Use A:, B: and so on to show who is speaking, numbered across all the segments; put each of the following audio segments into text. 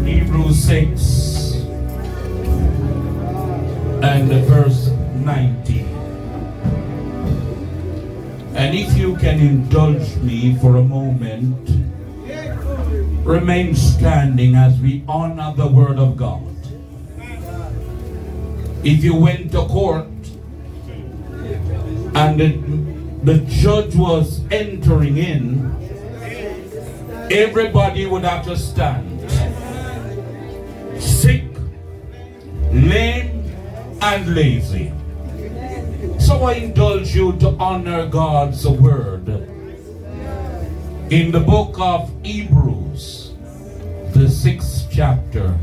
A: Hebrews 6 and verse 19. And if you can indulge me for a moment, remain standing as we honor the word of God. If you went to court and the judge was entering in, everybody would have to stand. Sick, lame, and lazy. So I indulge you to honor God's word. In the book of Hebrews, the 6th chapter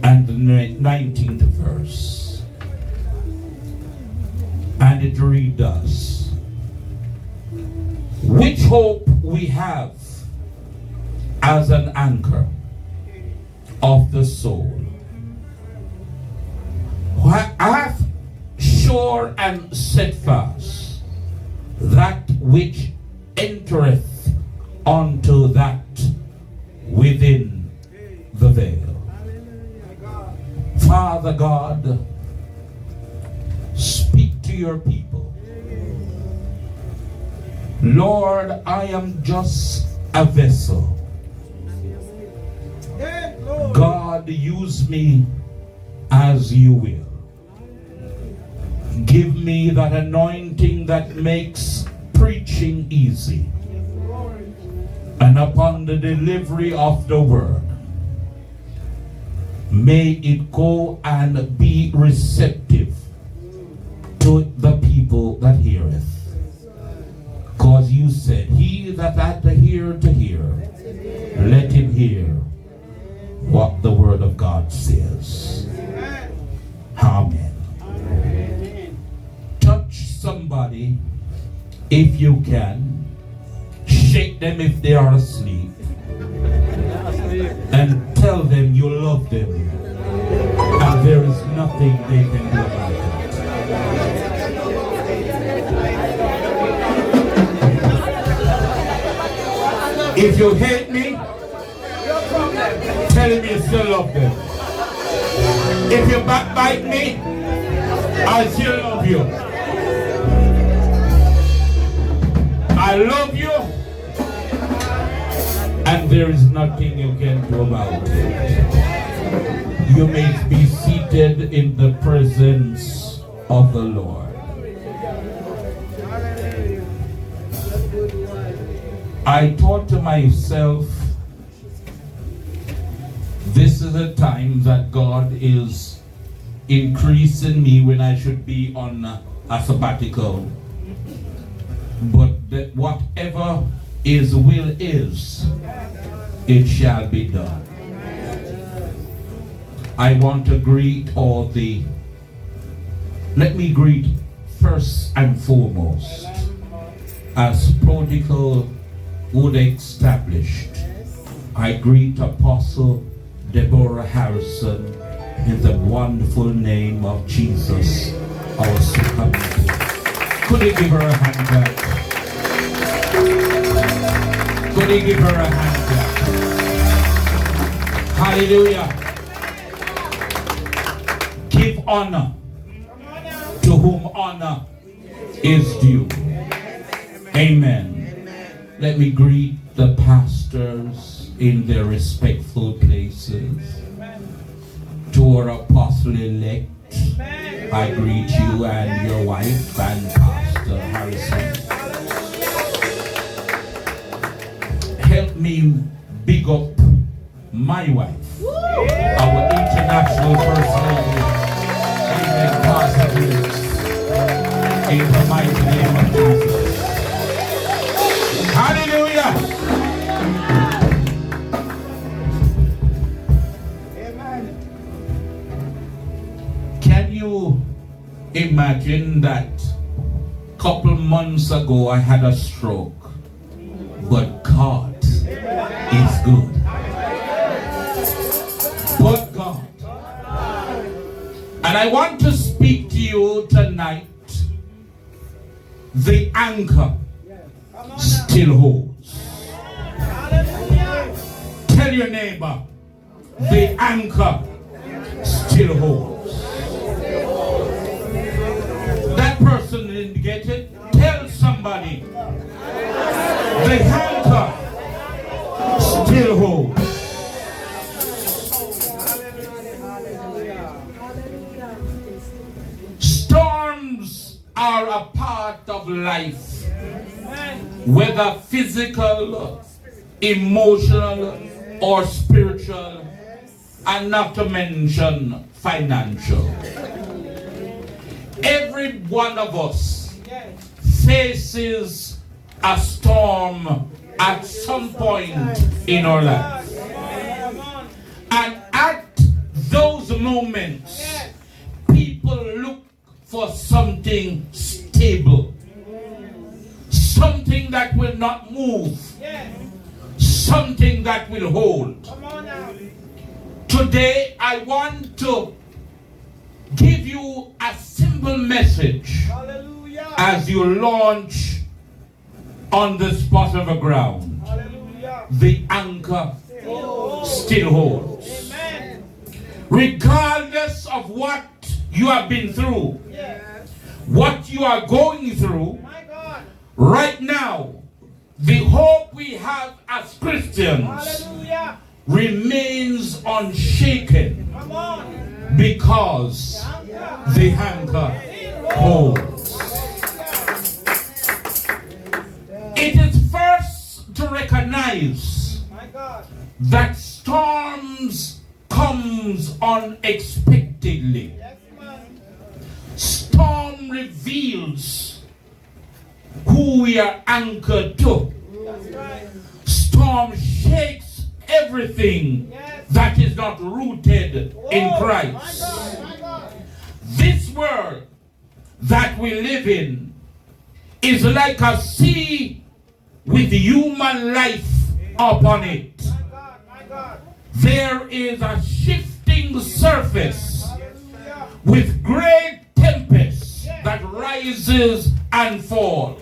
A: and the 19th verse. And it reads thus: which hope we have as an anchor of the soul, hath sure and steadfast that which entereth unto that within the veil. Father God, speak to your people. Lord, I am just a vessel. God, use me as you will. Give me that anointing that makes preaching easy. And upon the delivery of the word, may it go and be receptive to the people that heareth. Because you said, he that hath the ear to hear, let him hear what the word of God says. Amen. Touch somebody if you can. Shake them if they are asleep. And tell them you love them. And there is nothing they can do about it. If you hate me, tell me you still love them. If you backbite me, I still love you. I love you, and there is nothing you can do about it. You may be seated in the presence of the Lord. I thought to myself, this is a time that God is increasing me when I should be on a sabbatical. But that whatever His will is, it shall be done. I want to greet all let me greet first and foremost, as protocol would established, I greet Apostle Deborah Harrison in the wonderful name of Jesus, our Supreme. Could you give her a hand clap? Could you give her a hand clap? Hallelujah. Give honor to whom honor is due. Amen. Let me greet the pastors in their respectful places. To our apostle-elect, I greet you and your wife and Pastor Harrison. Help me big up my wife, our international first lady, Amen, Pastor Harrison, in the mighty name of Jesus. Hallelujah! Amen. Can you imagine that a couple months ago I had a stroke, but God is good. But God. And I want to speak to you tonight. The anchor still holds. your neighbor, the anchor still holds. That person didn't get it. Tell somebody, the anchor still holds. Storms are a part of life, whether physical, emotional, or spiritual, and not to mention financial. Every one of us faces a storm at some point in our life. And at those moments, people look for something stable, something that will not move, something that will hold. Today, I want to give you a simple message as you launch on the spot of the ground. The anchor still holds. Regardless of what you have been through, what you are going through, right now, the hope we have as Christians remains unshaken because the anchor holds. It is first to recognize that storms comes unexpectedly. Storm reveals who we are anchored to. Storm shakes everything that is not rooted in Christ. This world that we live in is like a sea with human life upon it. There is a shifting surface with great tempests that rises and falls.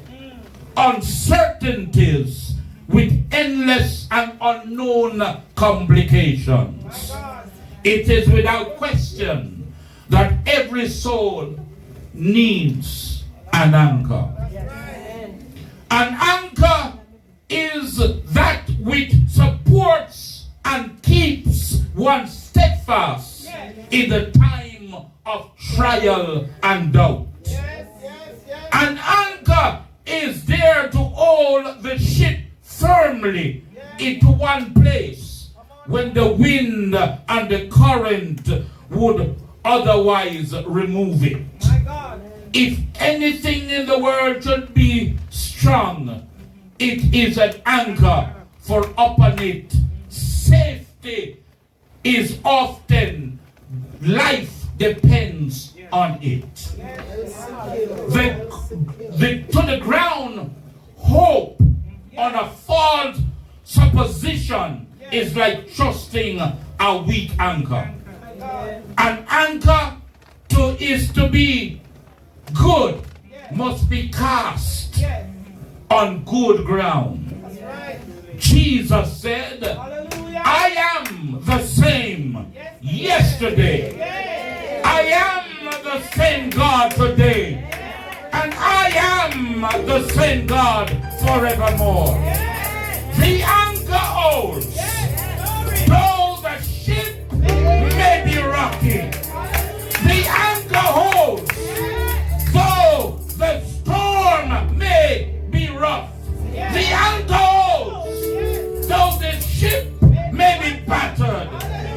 A: Uncertainties with endless and unknown complications. It is without question that every soul needs an anchor. An anchor is that which supports and keeps one steadfast in the time of trial and doubt. An anchor is there to hold the ship firmly into one place when the wind and the current would otherwise remove it. If anything in the world should be strong, it is an anchor, for upon it safety is often, life depends on it. To the ground, hope on a false supposition is like trusting a weak anchor. An anchor is to be good, must be cast on good ground. Jesus said, I am the same yesterday. I am the same God today. And I am the same God forevermore. The anchor holds. Though the ship may be rocking, the anchor holds. Though the storm may be rough, the anchor holds. Though the ship may be battered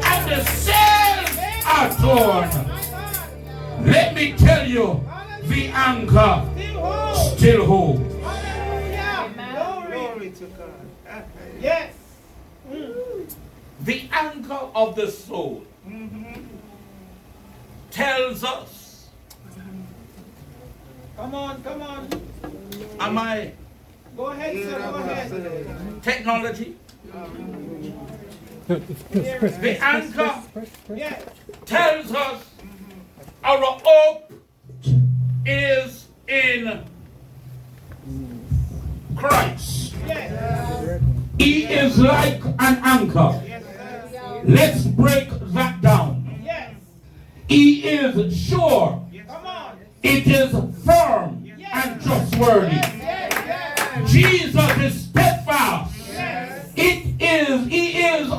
A: and the sails are torn, let me tell you, the anchor still holds.
B: Glory to God. Yes.
A: The anchor of the soul tells us.
B: Come on.
A: Am I?
B: Go ahead, sir. Go ahead.
A: Technology. The anchor tells us our hope is in Christ. He is like an anchor Let's break that down.
B: Yes.
A: He is sure.
B: Come on.
A: It is firm and trustworthy.
B: Yes, yes.
A: Jesus is steadfast.
B: Yes.
A: He is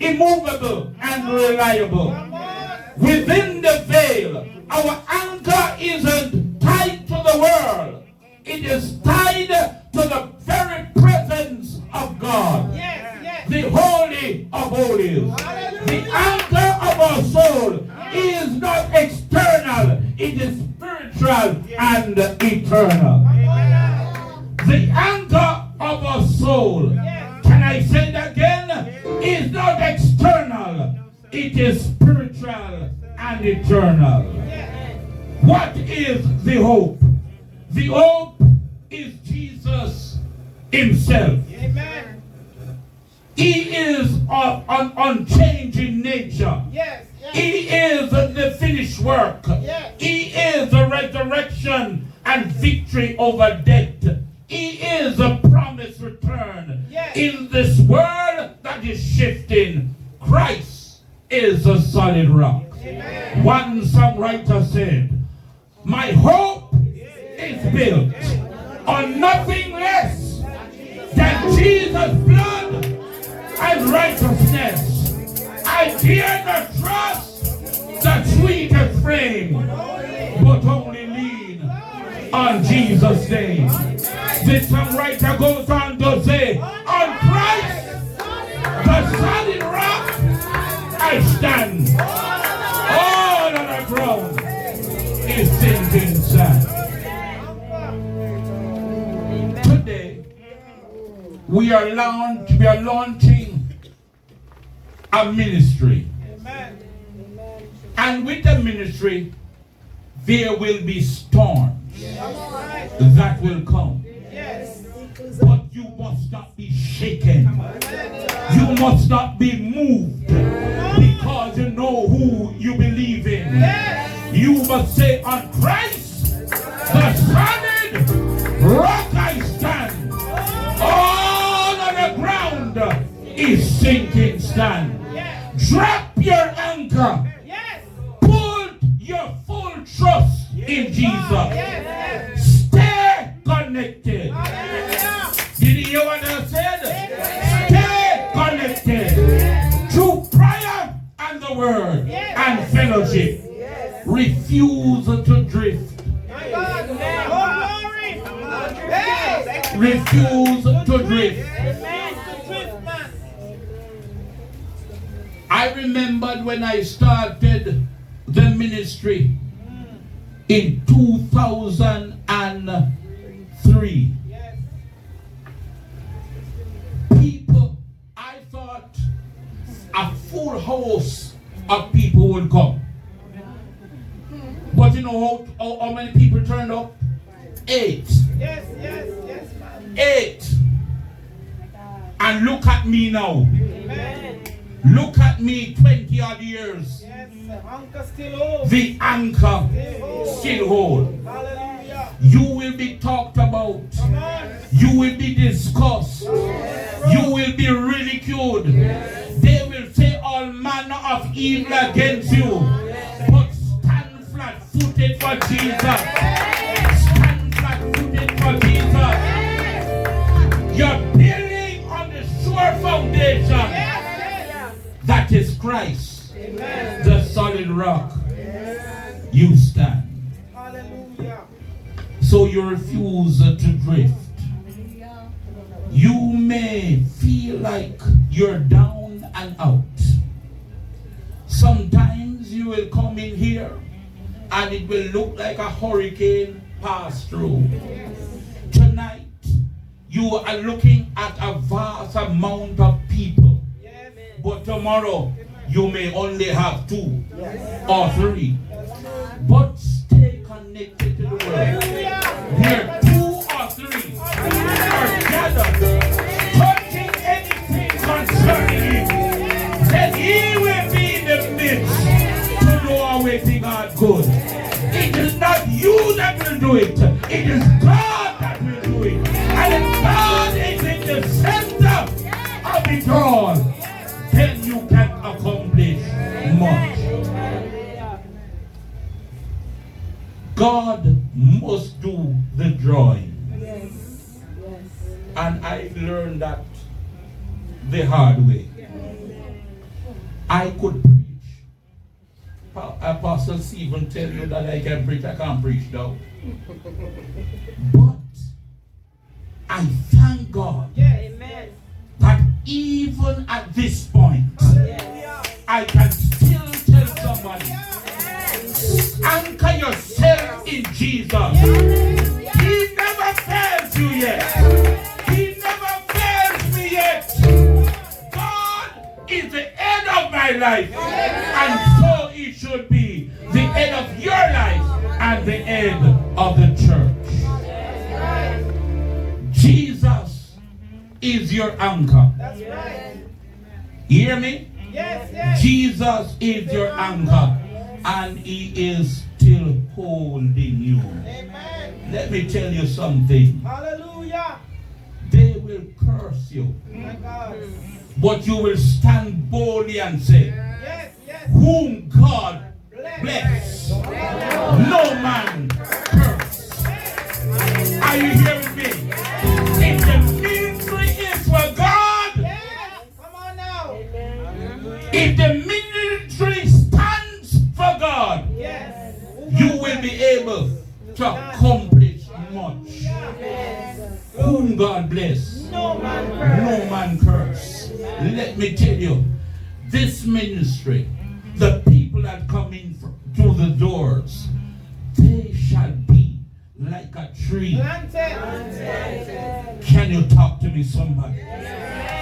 A: immovable and reliable.
B: Come on.
A: Within the veil, our anchor isn't tied to the world. It is tied to the very presence of God.
B: Yes, yes.
A: The Holy of Holies. The anchor of our soul is not external. It is spiritual and eternal. The anchor of our soul, can I say that again? Is not external. It is spiritual and eternal. What is the hope? The hope is Jesus himself.
B: Amen.
A: He is an unchanging nature.
B: Yes, yes.
A: He is the finished work.
B: Yes.
A: He is the resurrection and victory over death. He is a promised return.
B: Yes.
A: In this world that is shifting, Christ is a solid rock.
B: Amen.
A: One songwriter said, my hope is built on nothing less than Jesus' blood and righteousness. I dare not trust the sweetest frame, but only lean on Jesus' name. The songwriter goes on to say, on Christ, the solid rock, I stand. All on the ground is sinking sand. Today, we are launching a ministry.
B: Amen.
A: And with the ministry, there will be storms
B: Right.
A: that will come.
B: Yes.
A: But you must not be shaken. You must not be moved because you know who you believe in.
B: Yes.
A: You must say, on Christ, the solid rock I stand. All on the ground is sinking sand.
B: Yes.
A: Drop your anchor.
B: Yes.
A: Put your full trust in Jesus.
B: Yes.
A: Stay connected.
B: Hallelujah.
A: Did you hear what I said? Stay connected through prayer and the word and fellowship. Refuse to drift.
B: My God. Oh, glory. Yes.
A: Refuse to drift.
B: Amen. To drift, man.
A: I remembered when I started the ministry in 2003.
B: Yes.
A: People, I thought a full house of people would come. But you know how many people turned up? 8.
B: Yes, yes, yes, man.
A: 8. And look at me now.
B: Amen.
A: Look at me 20 odd years.
B: Yes, anchor still holds.
A: The anchor still hold.
B: Hallelujah.
A: You will be talked about.
B: Come on.
A: You will be discussed. You will be ridiculed. They will say all manner of evil against you. But stand flat-footed for Jesus. Stand flat-footed for Jesus. You're building on the sure foundation. That is Christ.
B: Amen.
A: The solid rock. You stand.
B: Hallelujah.
A: So you refuse to drift. You may feel like you're down and out. Sometimes you will come in here and it will look like a hurricane pass through. Tonight, you are looking at a vast amount of people.
B: Yes.
A: But tomorrow, you may only have 2 or 3. But stay connected to the word. Where 2 or 3 are gathered, touching anything concerning him, then he will be in the midst to do awaiting God good. It is not you that will do it. It is God that will do it. And if God is in the center of it all, then you can God must do the drawing.
C: Yes.
A: And I learned that the hard way. I could preach. Apostle Steven tell you that I can preach. I can't preach though. But I thank God
B: Amen.
A: that even at this point,
B: Hallelujah.
A: I can still tell somebody, anchor yourself in Jesus. He never fails you yet. He never fails me yet. God is the head of my life, and so it should be the head of your life and the head of the church. Jesus is your anchor.
B: That's right.
A: You hear me?
B: Yes, yes.
A: Jesus is your anchor, and he is still holding you.
B: Amen.
A: Let me tell you something.
B: Hallelujah.
A: They will curse you,
B: My God.
A: but you will stand boldly and say,
B: Yes, yes.
A: whom God
B: Bless.
A: bless, no man curse. Are you hearing me? If the ministry is for God,
B: Yes. Come on now.
A: if the ministry stands for God,
B: Yes.
A: you will be able to accomplish much. Whom God bless,
B: No man
A: no man curse. Let me tell you, this ministry, the people that come in through the doors, they shall be like a tree.
B: planted.
A: Can you talk to me, somebody?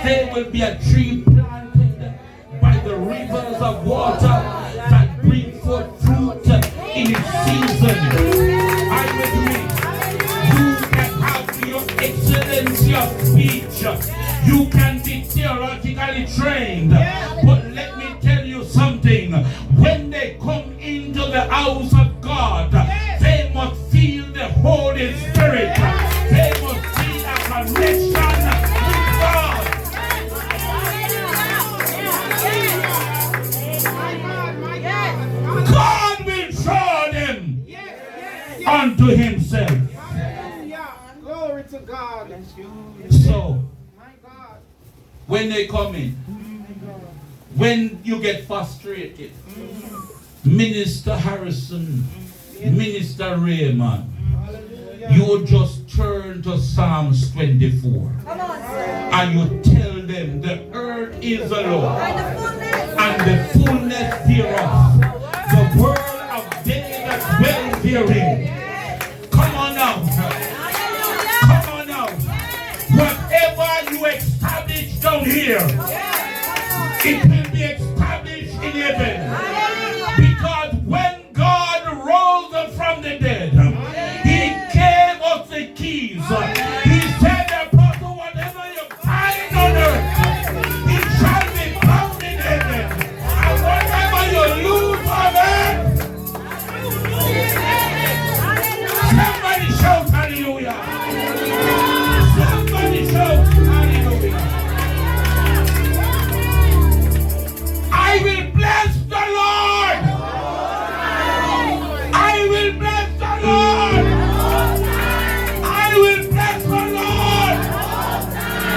A: They will be a tree planted by the rivers of water that bring forth fruit in its season. Are you with me? You can have your excellency of speech. You can be theologically trained. But let me tell you something. When they come into the house of God, they must feel the Holy Spirit. They must feel a connection with God. God will draw them unto himself.
B: Hallelujah. Glory to God.
A: So,
B: My God.
A: when they come in, when you get frustrated, Minister Harrison, Minister Raymond,
B: Hallelujah.
A: you just turn to Psalms 24 and you tell them the earth is the Lord and the fullness thereof, the world of them that dwell therein. Come on now. Come on now. Whatever you establish down here, it will be established in heaven. Because when God rose up from the dead, he gave us the keys. He said, Apostle, whatever you find on earth, it shall be found in heaven. And whatever you lose on earth, somebody shout hallelujah. Somebody shout hallelujah. I will bless the Lord. I will bless the Lord. I will bless the Lord.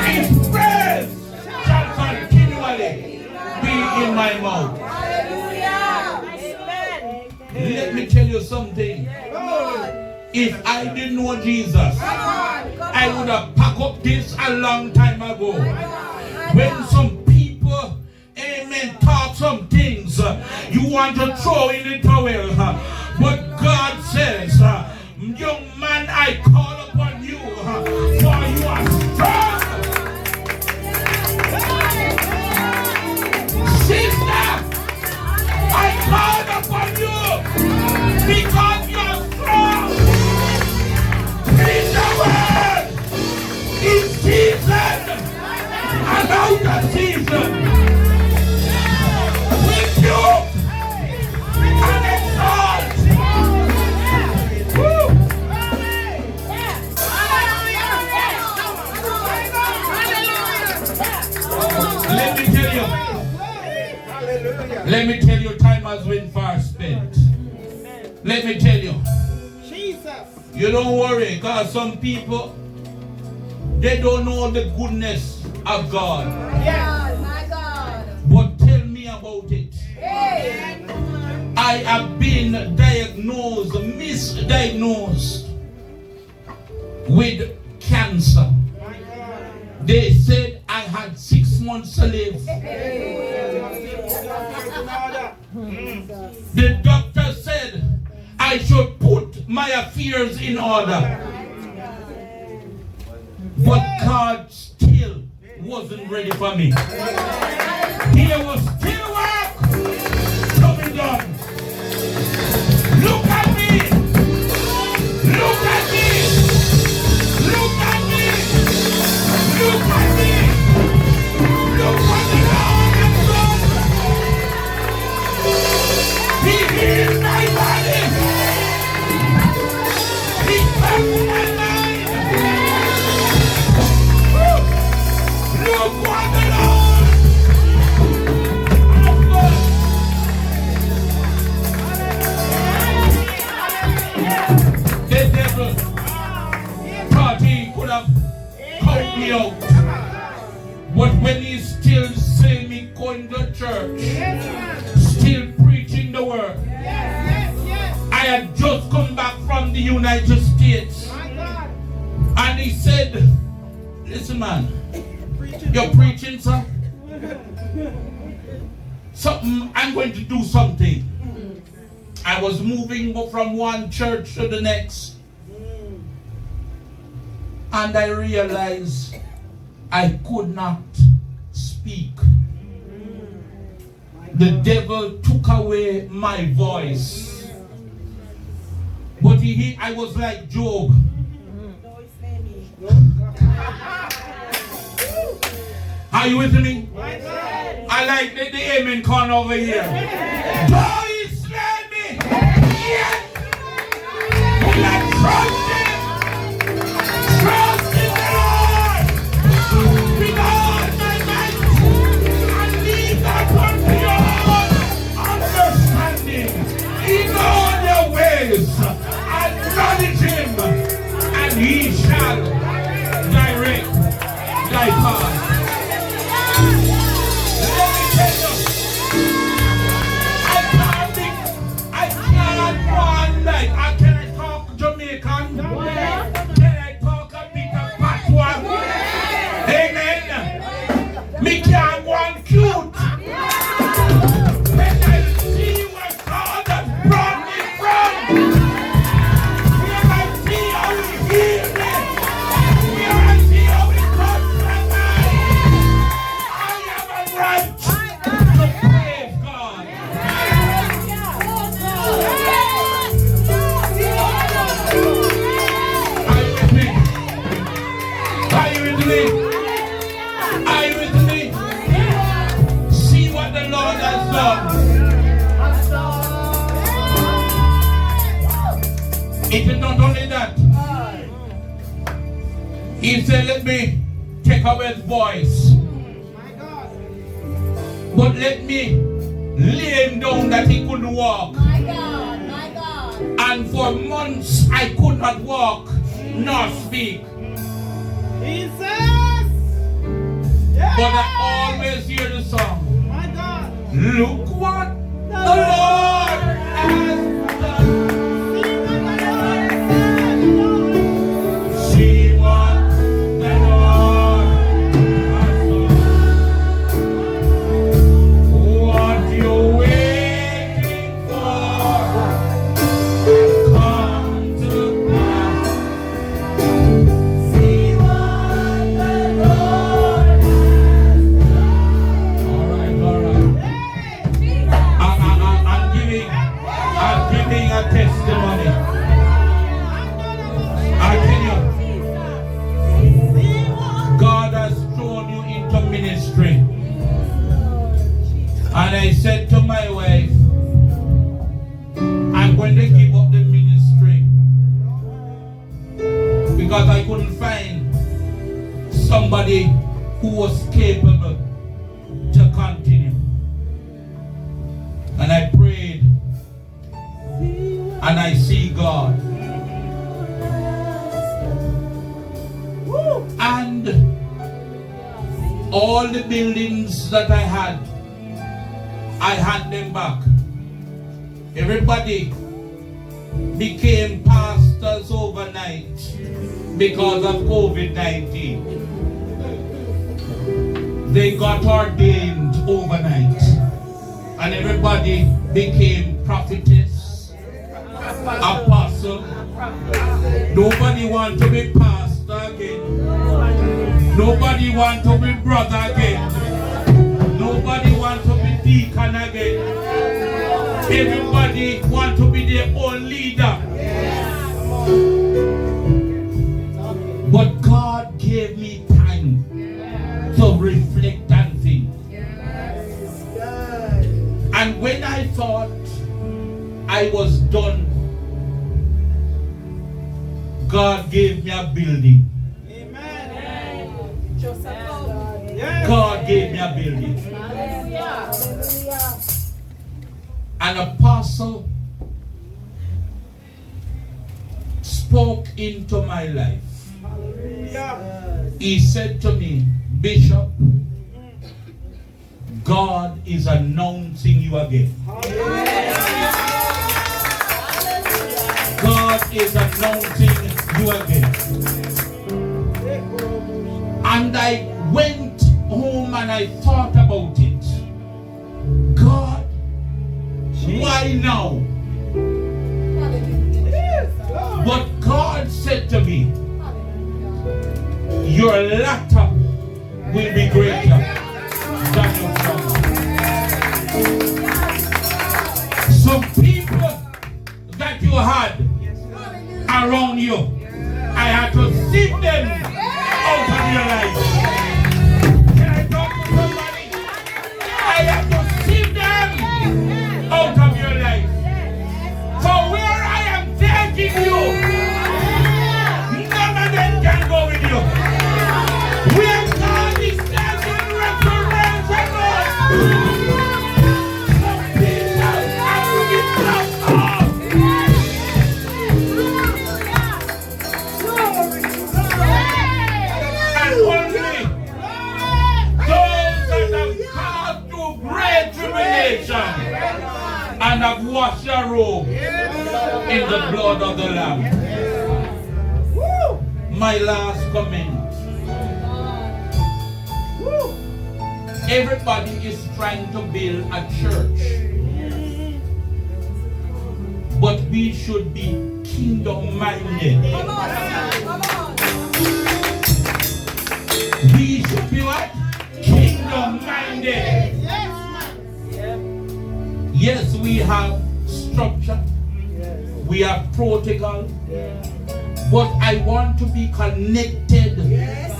A: His praise shall continually be in my mouth. Let me tell you something. If I didn't know Jesus, I would have packed up this a long time ago. When some people, amen, talk some things, you want to throw in the towel. But God says, young man, I call upon you, for you are strong. Sister, I call upon you because you're strong. Preach the word in season and out of season. Rebuke and exalt. Woo. Let me tell you. Let me tell you, time has been far spent. Let me tell you, You don't worry, because some people, they don't know the goodness of God.
C: Yes, my God.
A: But tell me about it.
C: Hey.
A: I have been misdiagnosed with cancer. They said I had 6 months to live. The doctor said I should put my affairs in order. But God still wasn't ready for me. There was still work to be done. Look at me! Look at me! Look at me! Look at me! Look what the Lord has done! He healed my body! He touched my mind! Look what the Lord has done! The devil thought he could have cut me out. But when he still see me going to church, still preaching the word, I had just come back from the United States. And he said, listen man, you're preaching, sir? I'm going to do something. I was moving from one church to the next. And I realized I could not speak. The devil took away my voice. But I was like Job. Are you with me? I like the amen corner over here. Though he slay me, yet will I trust him. Trust in the Lord with all my might, and lean not unto your own understanding. In all your ways, acknowledge him, and he shall direct thy path. Let me tell you, I can't go on like, can I talk Jamaican? Can I talk a bit of patois? Amen. Me can't go on cute. When I see where God has brought me from, when I see how he healed me, when I see how he touched my mind, I am a right to praise God. Are you with me? Are you with me? See what the Lord has done. It is not only that. He said, let me take away his voice. But let me lay him down that he couldn't walk.
C: My God, my God.
A: And for months I could not walk nor speak. But I always hear the song. Look what the Lord has done. See what the Lord has done. What you're waiting for come to pass. See what the Lord has done. All right. I'm giving a testimony. I tell you, God has thrown you into ministry. And I said to my wife, I'm going to give up the ministry because I couldn't find somebody who was capable to continue. And I prayed, and I see God. all the buildings that I had them back. Everybody became pastors overnight because of COVID-19. They got ordained overnight. And everybody became prophetess, apostle. Nobody want to be pastor again. Nobody want to be brother again. Nobody want to be deacon again. Everybody want to be their own leader. But God gave me time to reflect and think. And when I thought I was done, God gave me a building. God gave me a building. An apostle spoke into my life. He said to me, Bishop, God is announcing you again. God is announcing you again. And I went home and I thought about it. God, why now? But God said to me, your latter will be greater than your former. Some people that you had around you, I had to sift them out of your life. Can I talk to somebody? I have to sift them out of your life. For where I am taking you, none of them can go with you. Where God is taking resurrection, some people have to be blocked off. And only those that have passed through great tribulation and have washed their robe in the blood of the Lamb. My last comment. Everybody is trying to build a church. But we should be kingdom-minded. We should be what? Kingdom-minded. Yes, we have structure. We have protocol. But I want to be connected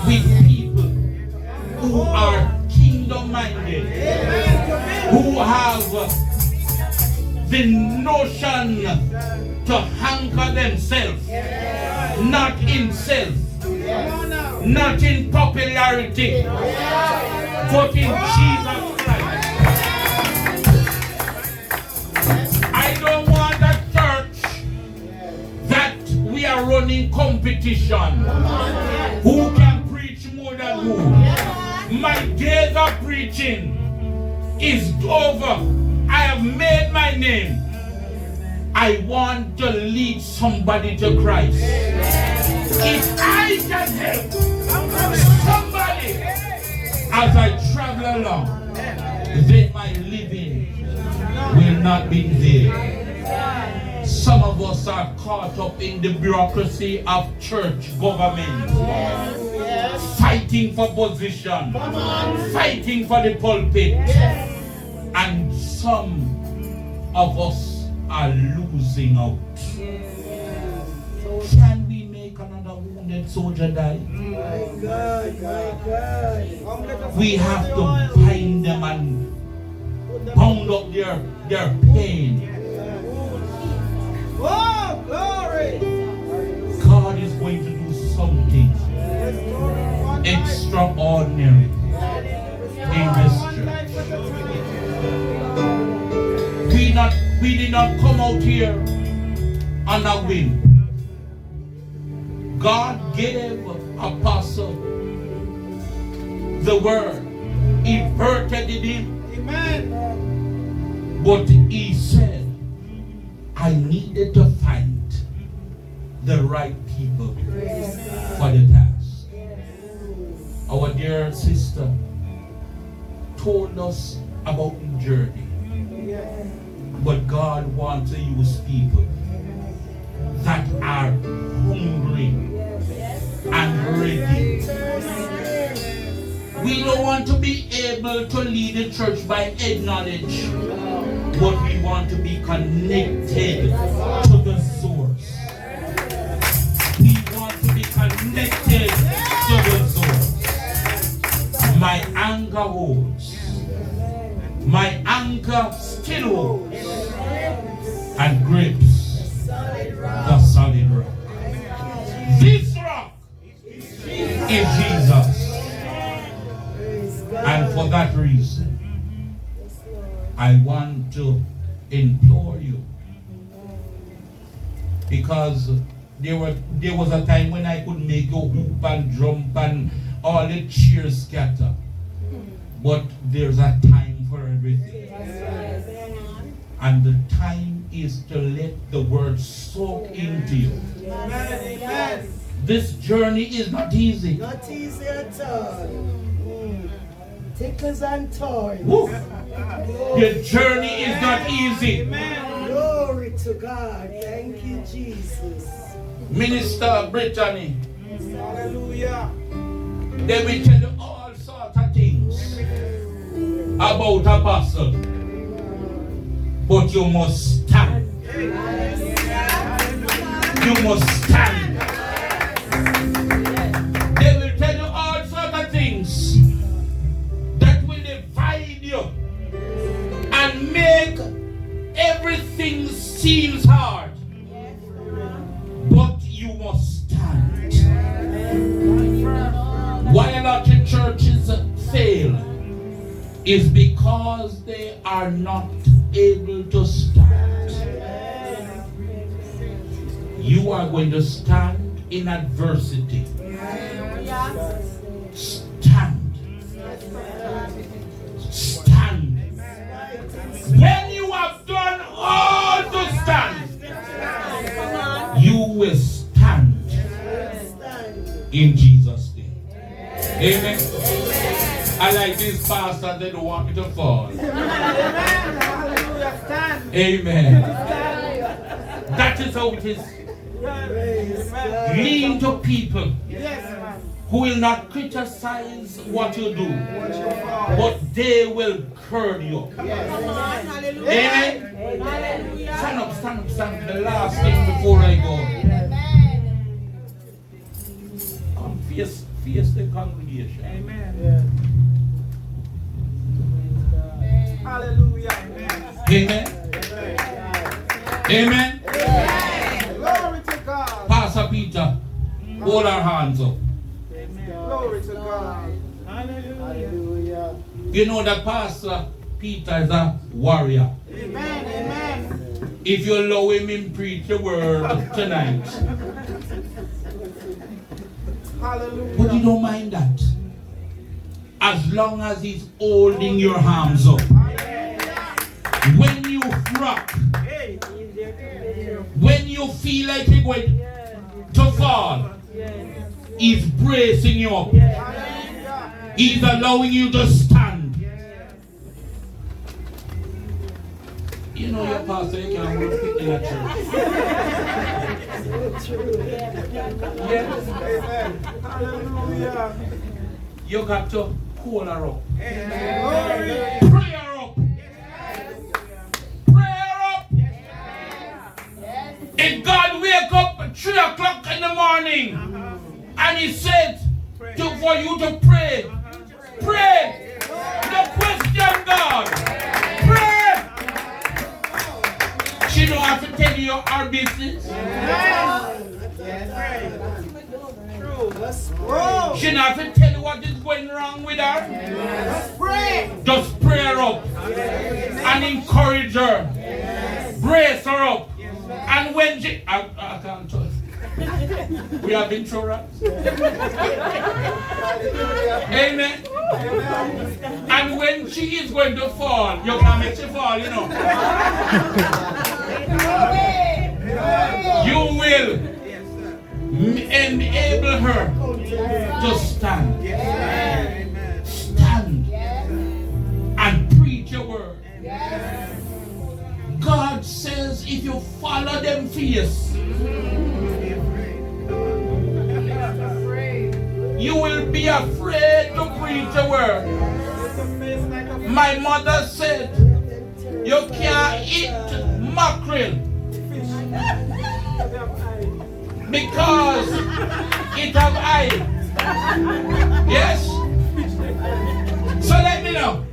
A: with people who are kingdom-minded, who have the notion to anchor themselves, not in self, not in popularity, but in Jesus Christ. I don't want a church that we are running competition. Who can preach more than who? My days of preaching is over. I have made my name. I want to lead somebody to Christ. If I can help somebody as I travel along, then my living will not be there. Some of us are caught up in the bureaucracy of church government. Fighting for position. Fighting for the pulpit. And some of us are losing out. Can we make another wounded soldier die? We have to bind them and bound up their pain.
B: Oh, glory!
A: God is going to do something extraordinary in this church. We did not come out here on a whim. God gave Apostle the word inverted in him.
B: Amen.
A: But he said, I needed to find the right people for the task. Our dear sister told us about the journey. But God wants to use people that are hungry and ready. We don't want to be able to lead the church by head knowledge, but we want to be connected to the source. We want to be connected to the source. My anchor holds. My anchor still holds and grips the solid rock. This rock is Jesus. And for that reason, I want to implore you, because there was a time when I could make you hoop and jump and all the cheers scatter. But there's a time for everything. And the time is to let the word soak into you.
B: Amen.
A: This journey is not easy.
D: Not easy at all. Tickles and toys.
A: Woo. The journey is not easy.
D: Glory to God. Thank you, Jesus.
A: Minister Brittany,
B: Hallelujah.
A: they will tell you all sorts of things about apostle. But you must stand. You must stand. They will tell you all sorts of things that will divide you and make everything seems hard. But you must stand. Why a lot of churches fail is because they are not able to stand. You are going to stand in adversity. Stand. Stand. When you have done all to stand, you will stand in Jesus' name. Amen. I like this pastor, they don't want me to fall.
B: Hallelujah. Stand.
A: Amen. That is how it is.
B: Amen.
A: Lean to people
B: Yes, man.
A: who will not criticize what you do,
B: Watch your fall.
A: but they will curb you.
C: Hallelujah.
A: Amen.
C: Hallelujah.
A: Stand up, stand up, stand up. The last thing before I go.
C: Amen.
A: Come face the congregation.
B: Amen. Hallelujah.
A: Amen. Amen.
B: Glory to God.
A: Pastor Peter, hold our hands up.
B: Glory to God. Hallelujah.
A: You know that Pastor Peter is a warrior.
B: Amen. Amen.
A: If you allow him preach the word tonight.
B: Hallelujah.
A: But you don't mind that. As long as he's holding your arms up. When you rock, when you feel like you're going to fall, he's bracing you up.
B: Hallelujah.
A: He's allowing you to stand. You know your pastor, you can't hold people in a church. Yes.
B: Amen. Hallelujah.
A: You got to pull her up.
B: Glory.
A: Pray her up. Pray her up. If God wake up at 3 o'clock in the morning and he said for you to pray, pray. No question, God. Pray. She don't have to tell you our business.
B: Whoa.
A: She don't have to tell you what is going wrong with her.
B: Let's pray.
A: Just pray her up and encourage her. Brace her up. And when she... I can't touch. We have insurance. Amen. And when she is going to fall, you can make she fall, you know. You will enable her to stand. Stand and preach your word. God says if you follow them fierce, you will be afraid to preach the word. My mother said, you can't eat mackerel because it have eye. Yes? So let me know.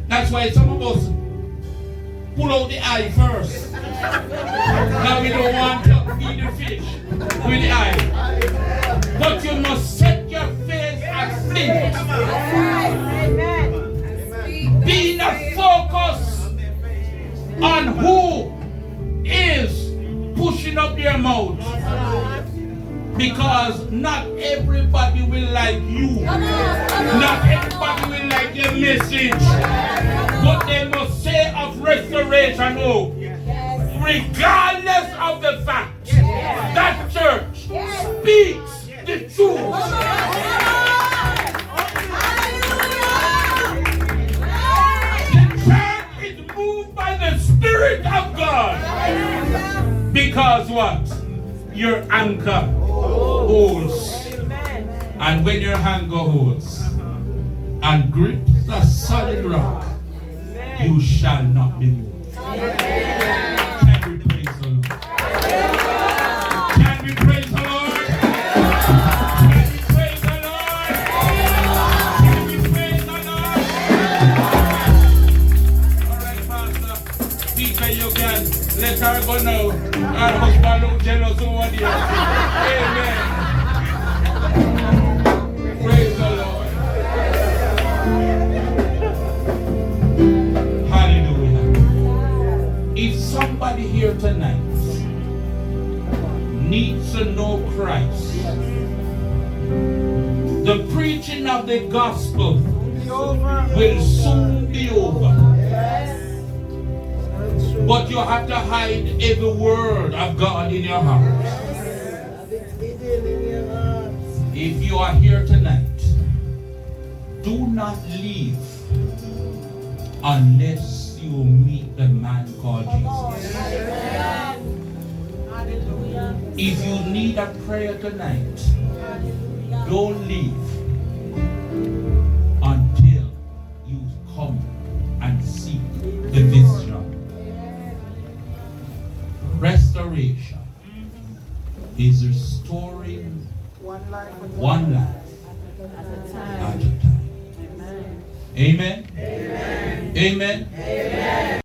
A: That's why some of us pull out the eye first. Now we don't want to eat the fish with the eye. But you must set your face as flint. Be not focused on who is pushing up your mouth. Because not everybody will like you. Not everybody will like your message. But they must say of restoration, oh, regardless of the fact that church speaks the truth. The church is moved by the Spirit of God. Because what? Your anchor holds. And when your anchor holds and grips the solid rock, you shall not be moved. Can we praise the Lord? Can we praise the Lord? Can we praise the Lord? Can we praise the Lord? Alright, Pastor. Peter, you can let her go now. Our husband look jealous over there. Amen. Praise the Lord. If somebody here tonight needs to know Christ, the preaching of the gospel will soon be over. But you have to hide every word of God in your heart. If you are here tonight, do not leave unless you meet the man called Jesus. If you need a prayer tonight, don't leave until you come and see the vision. Restoration is restoring one life at a time. Amen. Amen. Amen.